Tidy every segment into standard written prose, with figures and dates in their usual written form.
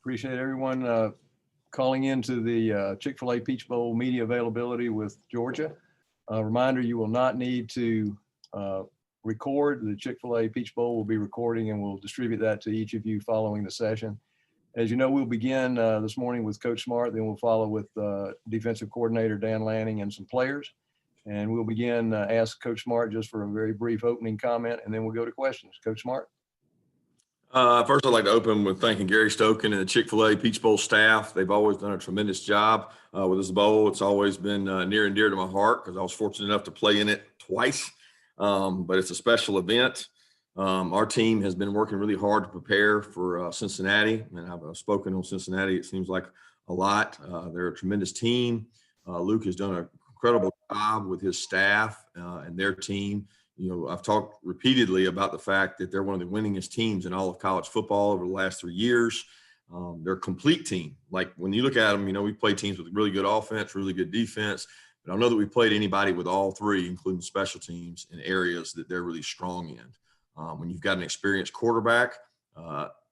Appreciate everyone calling into the Chick-fil-A Peach Bowl media availability with Georgia. Reminder, you will not need to record. The Chick-fil-A Peach Bowl will be recording, and we'll distribute that to each of you following the session. As you know, we'll begin this morning with Coach Smart, then we'll follow with defensive coordinator Dan Lanning and some players. And we'll begin, ask Coach Smart just for a very brief opening comment, and then we'll go to questions. Coach Smart. First, I'd like to open with thanking Gary Stoken and the Chick-fil-A Peach Bowl staff. They've always done a tremendous job with this bowl. It's always been near and dear to my heart because I was fortunate enough to play in it twice. But it's a special event. Our team has been working really hard to prepare for Cincinnati, and I've spoken on Cincinnati, it seems like a lot. They're a tremendous team. Luke has done an incredible job with his staff and their team. You know, I've talked repeatedly about the fact that they're one of the winningest teams in all of college football over the last 3 years. They're a complete team. Like when you look at them, you know, we play teams with really good offense, really good defense. But I don't know that we played anybody with all three, including special teams, in areas that they're really strong in. When you've got an experienced quarterback,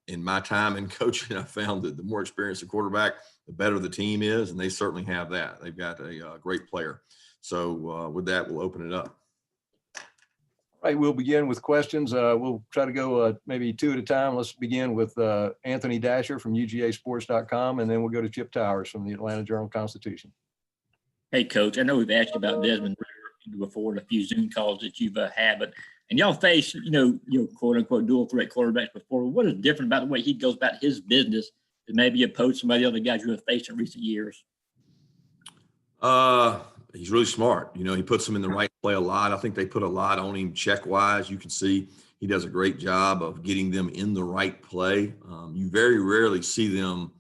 in my time in coaching, I found that the more experienced the quarterback, the better the team is, and they certainly have that. They've got a great player. So with that, we'll open it up. All right, we'll begin with questions. We'll try to go maybe two at a time. Let's begin with Anthony Dasher from UGAsports.com, and then we'll go to Chip Towers from the Atlanta Journal-Constitution. Hey, Coach, I know we've asked you about Desmond before and a few Zoom calls that you've had, and y'all faced, quote-unquote dual threat quarterbacks before. What is different about the way he goes about his business that maybe opposed some of the other guys you have faced in recent years? He's really smart. You know, he puts them in the right play a lot. I think they put a lot on him check-wise. You can see he does a great job of getting them in the right play. You very rarely see them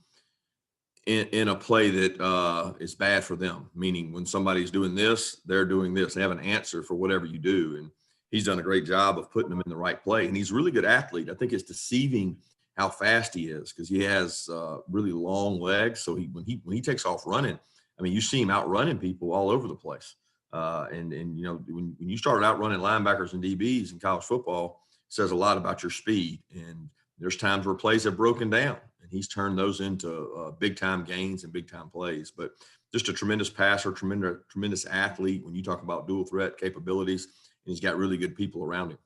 in a play that is bad for them, meaning when somebody's doing this, they're doing this. They have an answer for whatever you do, and he's done a great job of putting them in the right play. And he's a really good athlete. I think it's deceiving how fast he is because he has really long legs. So when he takes off running, I mean, you see him outrunning people all over the place. And you know, when you started outrunning linebackers and DBs in college football, it says a lot about your speed. And there's times where plays have broken down, and he's turned those into big-time gains and big-time plays. But just a tremendous passer, tremendous athlete when you talk about dual threat capabilities, and he's got really good people around him.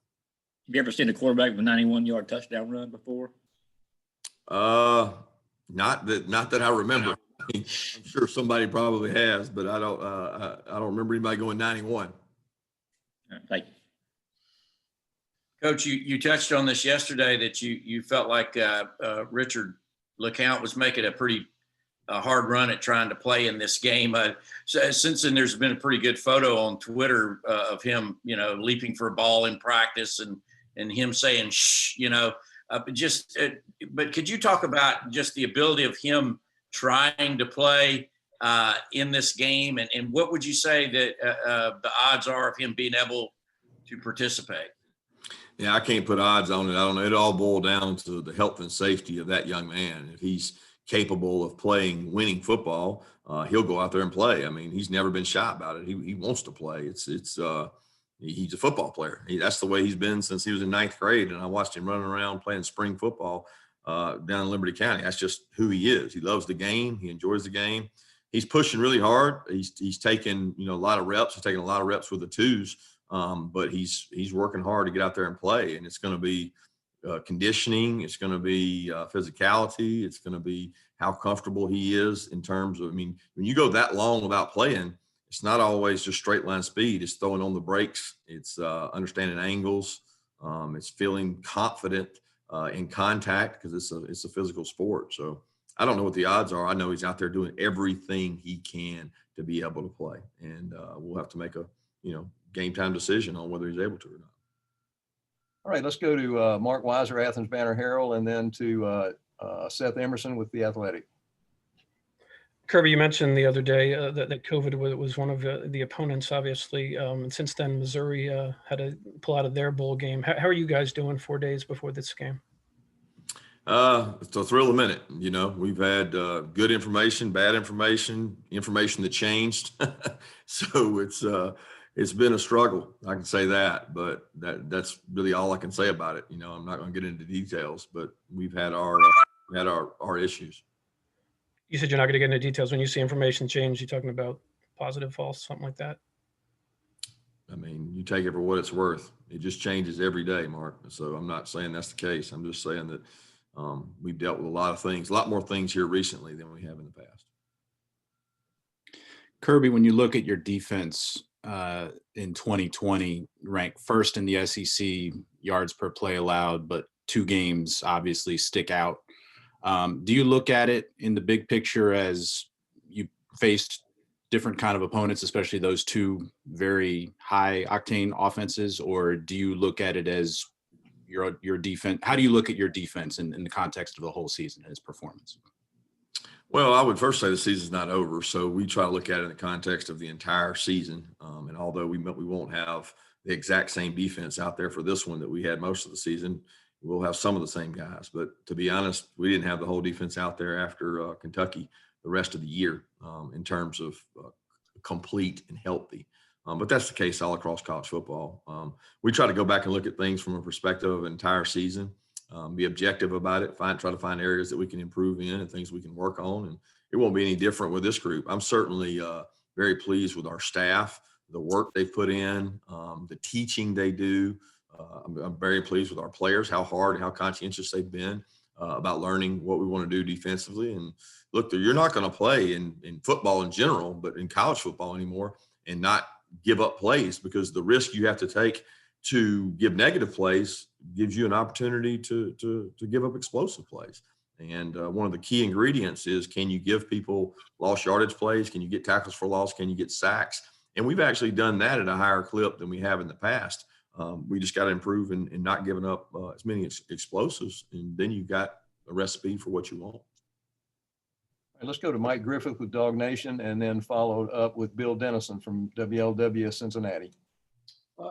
Have you ever seen a quarterback with a 91-yard touchdown run before? Not that I remember. I'm sure somebody probably has, but I don't remember anybody going 91. Thank you. Coach, you touched on this yesterday that you felt like Richard LeCounte was making a pretty hard run at trying to play in this game. So since then, there's been a pretty good photo on Twitter of him, leaping for a ball in practice and him saying shh, but could you talk about just the ability of him trying to play in this game, and what would you say that the odds are of him being able to participate? Yeah, I can't put odds on it. I don't know. It all boils down to the health and safety of that young man. If he's capable of playing winning football, he'll go out there and play. I mean, he's never been shy about it. He wants to play. He's a football player. That's the way he's been since he was in 9th grade, and I watched him running around playing spring football down in Liberty County. That's just who he is. He loves the game. He enjoys the game. He's pushing really hard. He's taking a lot of reps. He's taking a lot of reps with the twos, but he's working hard to get out there and play. And it's going to be conditioning. It's going to be physicality. It's going to be how comfortable he is in terms of. I mean, when you go that long without playing, it's not always just straight line speed. It's throwing on the brakes. It's understanding angles. It's feeling confident in contact because it's a physical sport. So I don't know what the odds are. I know he's out there doing everything he can to be able to play, and we'll have to make a game time decision on whether he's able to or not. All right, let's go to Mark Weiser, Athens Banner Herald, and then to Seth Emerson with The Athletic. Kirby, you mentioned the other day that COVID was one of the opponents, obviously. And since then, Missouri had to pull out of their bowl game. How are you guys doing 4 days before this game? It's a thrill a minute. We've had good information, bad information that changed. So it's been a struggle. I can say that, but that's really all I can say about it. I'm not going to get into details, but we've had our we had our issues. You said you're not going to get into details. When you see information change, you're talking about positive, false, something like that? I mean, you take it for what it's worth. It just changes every day, Mark. So I'm not saying that's the case. I'm just saying that we've dealt with a lot of things, a lot more things here recently than we have in the past. Kirby, when you look at your defense in 2020, ranked first in the SEC yards per play allowed, but 2 games obviously stick out. Do you look at it in the big picture as you faced different kind of opponents, especially those 2 very high octane offenses, or do you look at it as your defense? How do you look at your defense in the context of the whole season and its performance? Well, I would first say the season's not over, so we try to look at it in the context of the entire season. And although we won't have the exact same defense out there for this one that we had most of the season, we'll have some of the same guys. But to be honest, we didn't have the whole defense out there after Kentucky the rest of the year in terms of complete and healthy. But that's the case all across college football. We try to go back and look at things from a perspective of an entire season. Be objective about it, try to find areas that we can improve in and things we can work on. And it won't be any different with this group. I'm certainly very pleased with our staff, the work they put in, the teaching they do. I'm very pleased with our players, how hard, how conscientious they've been about learning what we want to do defensively. And look, you're not going to play in football in general, but in college football anymore, and not give up plays, because the risk you have to take to give negative plays gives you an opportunity to give up explosive plays. And one of the key ingredients is, can you give people lost yardage plays? Can you get tackles for loss? Can you get sacks? And we've actually done that at a higher clip than we have in the past. We just got to improve in not giving up as many explosives, and then you've got a recipe for what you want. Let's go to Mike Griffith with Dog Nation, and then followed up with Bill Dennison from WLW Cincinnati.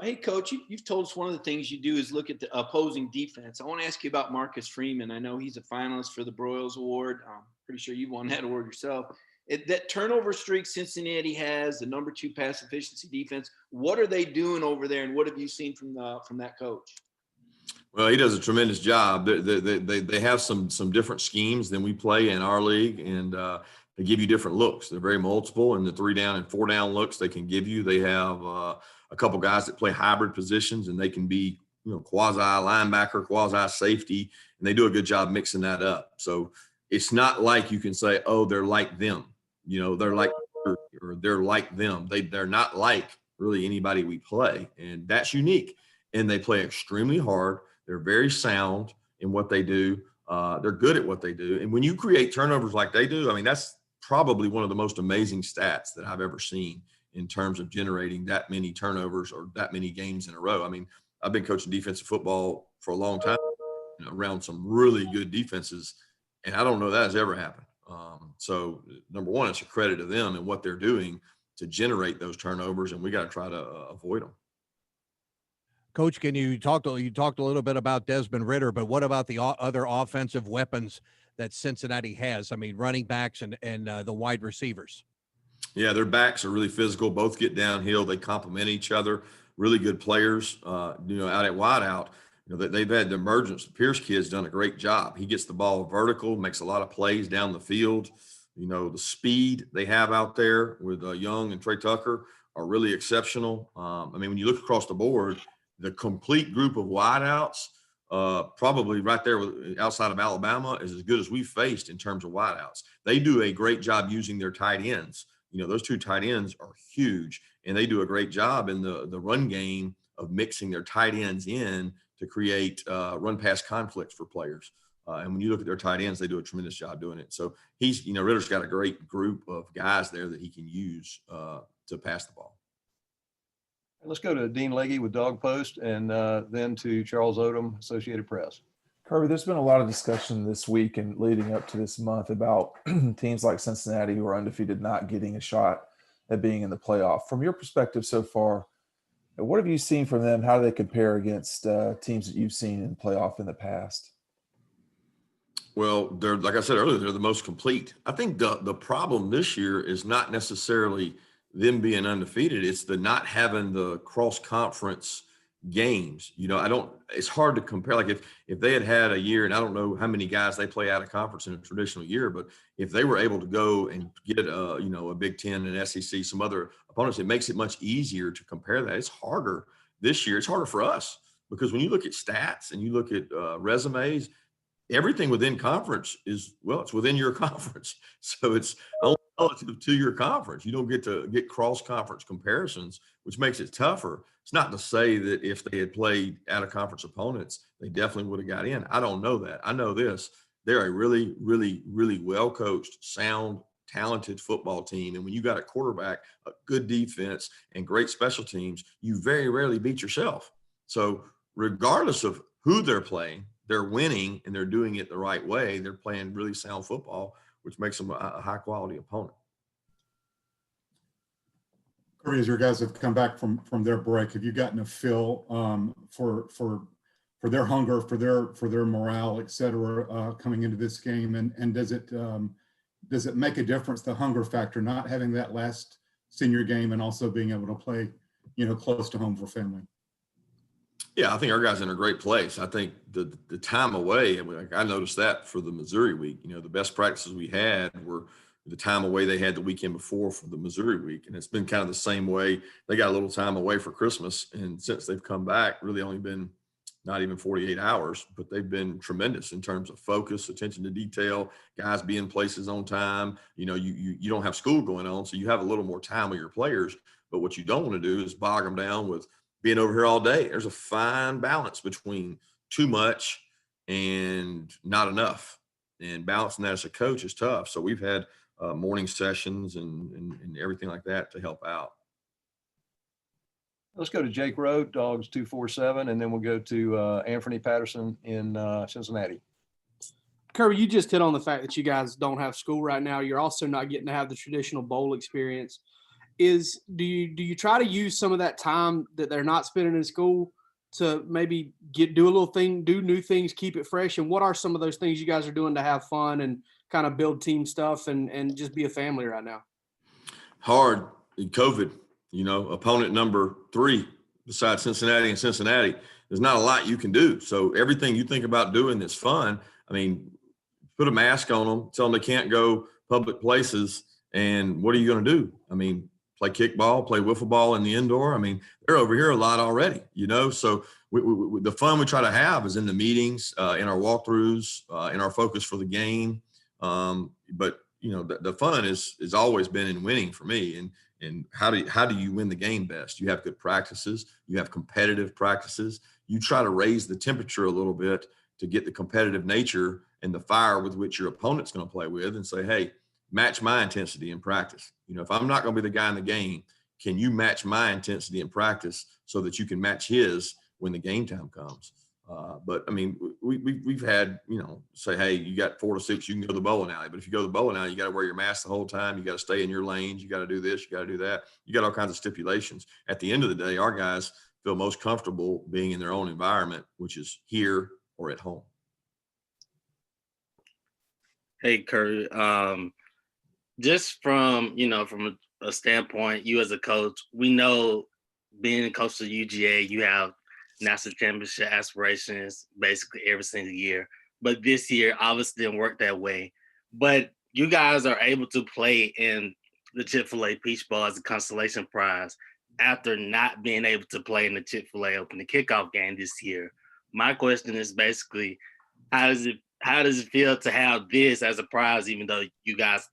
Hey, Coach, you've told us one of the things you do is look at the opposing defense. I want to ask you about Marcus Freeman. I know he's a finalist for the Broyles Award. I'm pretty sure you won that award yourself. That turnover streak Cincinnati has, the number 2 pass efficiency defense, what are they doing over there, and what have you seen from that coach? Well, he does a tremendous job. They have some different schemes than we play in our league, and they give you different looks. They're very multiple, and the 3-down and 4-down looks they can give you. They have a couple guys that play hybrid positions, and they can be, quasi linebacker, quasi safety, and they do a good job mixing that up. So it's not like you can say, oh, they're like them. They're like, or they're like them. They're not like really anybody we play, and that's unique. And they play extremely hard. They're very sound in what they do. They're good at what they do. And when you create turnovers like they do, I mean, that's probably one of the most amazing stats that I've ever seen in terms of generating that many turnovers or that many games in a row. I mean, I've been coaching defensive football for a long time, around some really good defenses, and I don't know that has ever happened. So number one, it's a credit to them and what they're doing to generate those turnovers, and we got to try to avoid them. Coach, can you talked a little bit about Desmond Ridder, but what about the other offensive weapons that Cincinnati has? I mean, running backs and the wide receivers. Yeah, their backs are really physical. Both get downhill. They complement each other. Really good players, out at wideout. They've had the emergence. The Pierce kid's done a great job. He gets the ball vertical, makes a lot of plays down the field. The speed they have out there with Young and Trey Tucker are really exceptional. I mean, when you look across the board, the complete group of wideouts, probably right there outside of Alabama, is as good as we've faced in terms of wideouts. They do a great job using their tight ends. Those 2 tight ends are huge, and they do a great job in the run game of mixing their tight ends in to create run-pass conflicts for players. And when you look at their tight ends, they do a tremendous job doing it. So Ritter's got a great group of guys there that he can use to pass the ball. Let's go to Dean Legge with Dog Post, and then to Charles Odom, Associated Press. Kirby, there's been a lot of discussion this week and leading up to this month about teams like Cincinnati, who are undefeated, not getting a shot at being in the playoff. From your perspective so far, what have you seen from them? How do they compare against teams that you've seen in playoff in the past? Well, they're, like I said earlier, they're the most complete. I think the problem this year is not necessarily them being undefeated. It's the not having the cross-conference games. It's hard to compare. Like if they had a year, and I don't know how many guys they play out of conference in a traditional year, but if they were able to go and get a Big Ten and SEC, some other opponents, it makes it much easier to compare that. It's harder this year. It's harder for us because when you look at stats and you look at resumes, everything within conference it's within your conference. So it's only relative to your conference. You don't get to get cross-conference comparisons, which makes it tougher. It's not to say that if they had played out-of-conference opponents, they definitely would have got in. I don't know that. I know this. They're a really, really, really well-coached, sound, talented football team. And when you got a quarterback, a good defense, and great special teams, you very rarely beat yourself. So regardless of who they're playing, they're winning and they're doing it the right way. They're playing really sound football, which makes them a high-quality opponent. Corey, as your guys have come back from their break, have you gotten a feel for their hunger, for their morale, et cetera, coming into this game? And does it make a difference, the hunger factor, not having that last senior game and also being able to play, close to home for family? Yeah, I think our guys are in a great place. I think the time away, I noticed that for the Missouri week, the best practices we had were the time away they had the weekend before for the Missouri week. And it's been kind of the same way. They got a little time away for Christmas. And since they've come back, really only been not even 48 hours, but they've been tremendous in terms of focus, attention to detail, guys being places on time. You don't have school going on, so you have a little more time with your players. But what you don't want to do is bog them down with being over here all day. There's a fine balance between too much and not enough. And balancing that as a coach is tough. So we've had morning sessions and everything like that to help out. Let's go to Jake Road, Dogs 247, and then we'll go to Anthony Patterson in Cincinnati. Kirby, you just hit on the fact that you guys don't have school right now. You're also not getting to have the traditional bowl experience. Do you try to use some of that time that they're not spending in school to maybe do a little thing, do new things, keep it fresh? And what are some of those things you guys are doing to have fun and kind of build team stuff and just be a family right now? Hard in COVID, opponent number 3 besides Cincinnati, there's not a lot you can do. So everything you think about doing that's fun, put a mask on them, tell them they can't go public places. And what are you going to do? Play kickball, play wiffle ball in the indoor. They're over here a lot already, so the fun we try to have is in the meetings, in our walkthroughs, in our focus for the game. But the fun is always been in winning for me. And how do you win the game best? You have good practices. You have competitive practices. You try to raise the temperature a little bit to get the competitive nature and the fire with which your opponent's going to play with, and say, hey, match my intensity in practice. If I'm not going to be the guy in the game, can you match my intensity in practice so that you can match his when the game time comes? But we've had, say, hey, you got 4 to 6, you can go to the bowling alley. But if you go to the bowling alley, you got to wear your mask the whole time. You got to stay in your lanes. You got to do this. You got to do that. You got all kinds of stipulations. At the end of the day, our guys feel most comfortable being in their own environment, which is here or at home. Hey, Kurt. Just from a standpoint, you as a coach, we know being a coach of UGA, you have national championship aspirations basically every single year. But this year obviously didn't work that way. But you guys are able to play in the Chick-fil-A Peach Bowl as a consolation prize after not being able to play in the Chick-fil-A opening kickoff game this year. My question is basically, how does it feel to have this as a prize, even though you guys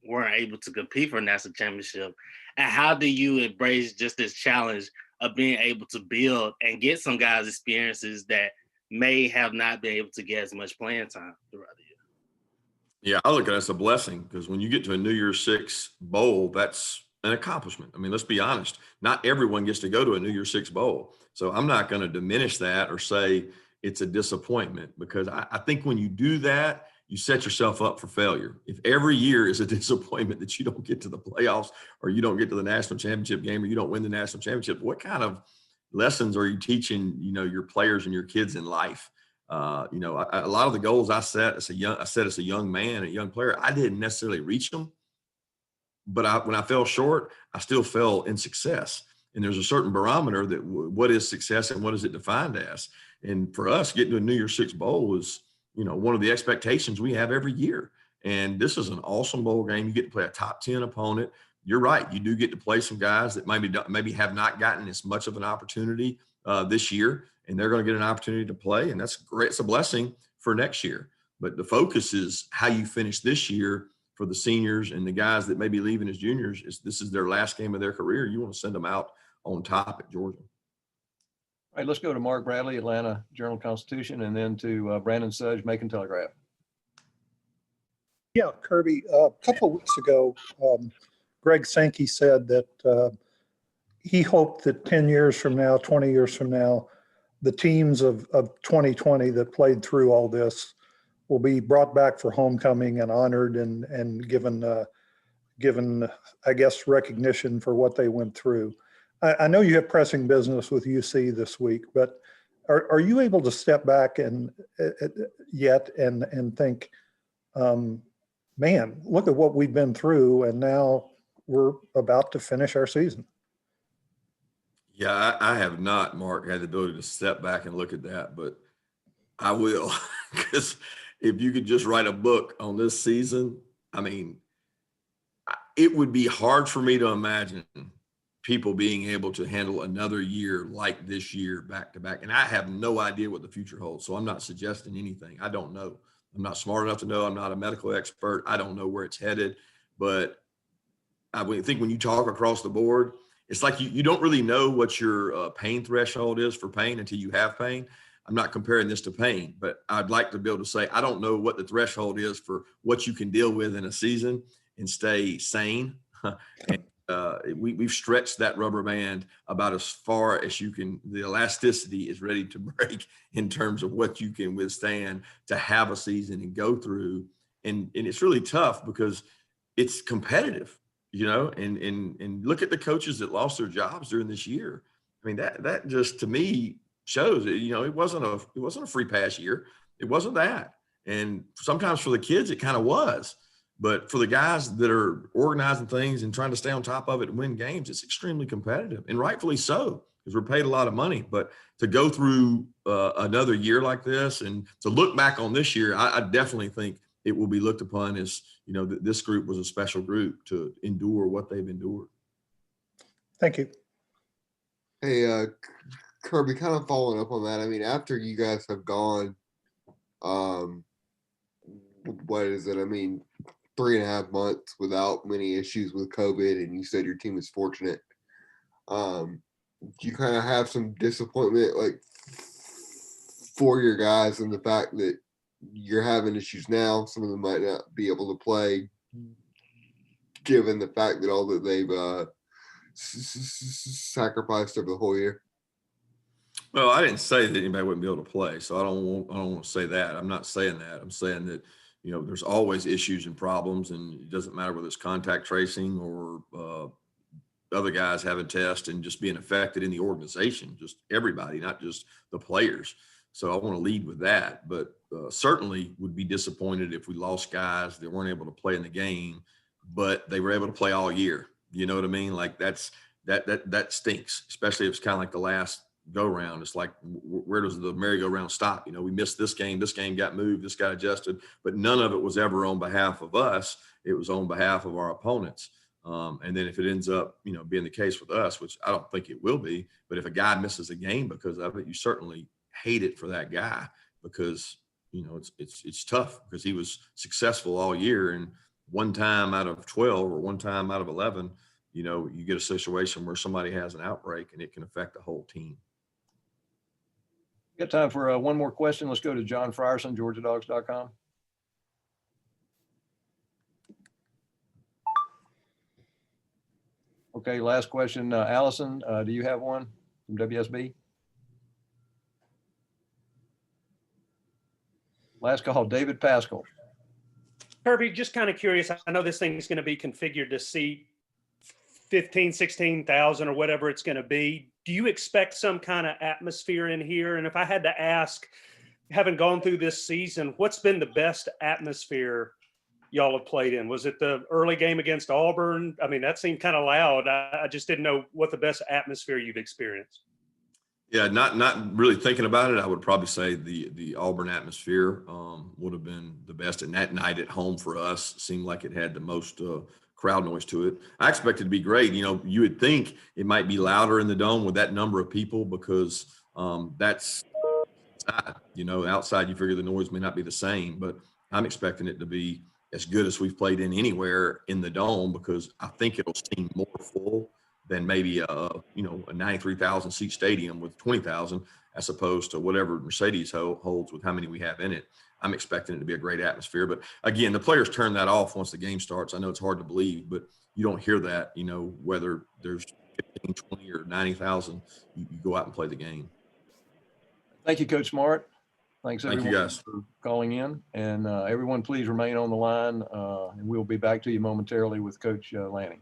weren't able to compete for a national championship? And how do you embrace just this challenge of being able to build and get some guys experiences that may have not been able to get as much playing time throughout the year? Yeah, I look at it as a blessing, because when you get to a New Year's Six bowl, that's an accomplishment. Let's be honest. Not everyone gets to go to a New Year's Six bowl. So I'm not going to diminish that or say it's a disappointment, because I think when you do that, you set yourself up for failure. If every year is a disappointment that you don't get to the playoffs, or you don't get to the national championship game, or you don't win the national championship, what kind of lessons are you teaching, your players and your kids in life? A lot of the goals I set as a young man, a young player, I didn't necessarily reach them, but when I fell short, I still fell in success. And there's a certain barometer that what is success and what is it defined as. And for us, getting to a New Year's Six bowl is, one of the expectations we have every year. And this is an awesome bowl game. You get to play a top 10 opponent. You're right. You do get to play some guys that maybe have not gotten as much of an opportunity this year, and they're going to get an opportunity to play. And that's great. It's a blessing for next year. But the focus is how you finish this year for the seniors and the guys that may be leaving as juniors. This is their last game of their career. You want to send them out on top at Georgia. All right, let's go to Mark Bradley, Atlanta Journal-Constitution, and then to Brandon Sudge, Macon Telegraph. Yeah, Kirby, a couple of weeks ago, Greg Sankey said that he hoped that 10 years from now, 20 years from now, the teams of 2020 that played through all this will be brought back for homecoming and honored and given, I guess, recognition for what they went through. I know you have pressing business with UC this week, but are you able to step back and think, man, look at what we've been through, and now we're about to finish our season? Yeah, I have not, Mark, had the ability to step back and look at that, but I will. Because if you could just write a book on this season, I mean, it would be hard for me to imagine people being able to handle another year like this year back to back. And I have no idea what the future holds. So I'm not suggesting anything. I don't know. I'm not smart enough to know. I'm not a medical expert. I don't know where it's headed. But I think when you talk across the board, it's like you don't really know what your pain threshold is for pain until you have pain. I'm not comparing this to pain, but I'd like to be able to say, I don't know what the threshold is for what you can deal with in a season and stay sane. And we've stretched that rubber band about as far as you can. The elasticity is ready to break in terms of what you can withstand to have a season and go through. And it's really tough because it's competitive, and look at the coaches that lost their jobs during this year. I mean, that just, to me, shows that, it wasn't a free pass year. It wasn't that. And sometimes for the kids, it kind of was. But for the guys that are organizing things and trying to stay on top of it and win games, it's extremely competitive, and rightfully so, because we're paid a lot of money. But to go through another year like this and to look back on this year, I definitely think it will be looked upon as, that this group was a special group to endure what they've endured. Thank you. Hey, Kirby, kind of following up on that. I mean, after you guys have gone, what is it? I mean, 3.5 months without many issues with COVID, and you said your team is fortunate. Do you kind of have some disappointment, like, for your guys, in the fact that you're having issues now? Some of them might not be able to play, given the fact that all that they've sacrificed over the whole year. Well, I didn't say that anybody wouldn't be able to play, so I don't want to say that. I'm not saying that. I'm saying that, there's always issues and problems, and it doesn't matter whether it's contact tracing or other guys having tests and just being affected in the organization, just everybody, not just the players. So I want to lead with that, but certainly would be disappointed if we lost guys that weren't able to play in the game, but they were able to play all year. You know what I mean? Like that stinks, especially if it's kind of like the last go round. It's like, where does the merry-go-round stop? We missed this game got moved, this got adjusted, but none of it was ever on behalf of us. It was on behalf of our opponents. And then if it ends up, being the case with us, which I don't think it will be, but if a guy misses a game because of it, you certainly hate it for that guy, because, it's tough because he was successful all year, and one time out of 12 or one time out of 11, you get a situation where somebody has an outbreak and it can affect the whole team. Got time for one more question. Let's go to John Frierson, GeorgiaDogs.com. Okay, last question. Allison, do you have one from WSB? Last call, David Pascal. Kirby, just kind of curious. I know this thing is going to be configured to seat 15, 16,000 or whatever it's going to be. Do you expect some kind of atmosphere in here? And if I had to ask, having gone through this season, what's been the best atmosphere y'all have played in? Was it the early game against Auburn? I mean, that seemed kind of loud. I just didn't know what the best atmosphere you've experienced. Yeah, not really thinking about it. I would probably say the Auburn atmosphere would have been the best. And that night at home for us seemed like it had the most crowd noise to it. I expect it to be great. You know, you would think it might be louder in the dome with that number of people because that's outside. You know, outside you figure the noise may not be the same, but I'm expecting it to be as good as we've played in anywhere in the dome because I think it'll seem more full than maybe a 93,000 seat stadium with 20,000 as opposed to whatever Mercedes holds with how many we have in it. I'm expecting it to be a great atmosphere. But again, the players turn that off once the game starts. I know it's hard to believe, but you don't hear that, you know, whether there's 15, 20 or 90,000, you go out and play the game. Thank you, Coach Smart. Thanks Thank you, everyone guys. for calling in. And everyone, please remain on the line, and we'll be back to you momentarily with Coach Lanning.